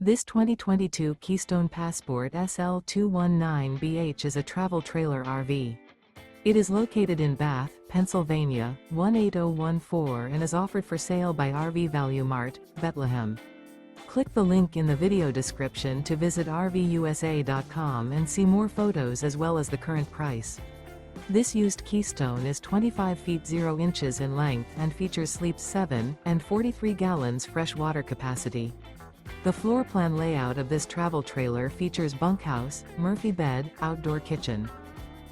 This 2022 Keystone Passport SL 219BH is a travel trailer RV. It is located in Bath, Pennsylvania, 18014 and is offered for sale by RV Value Mart, Behtlehem. Click the link in the video description to visit RVUSA.com and see more photos as well as the current price. This used Keystone is 25 feet 0 inches in length and features sleeps 7 and 43 gallons fresh water capacity. The floor plan layout of this travel trailer features bunkhouse, Murphy bed, outdoor kitchen.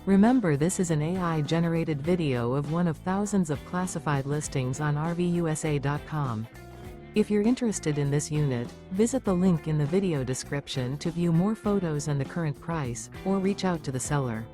Remember, this is an AI-generated video of one of thousands of classified listings on RVUSA.com. If you're interested in this unit, visit the link in the video description to view more photos and the current price, or reach out to the seller.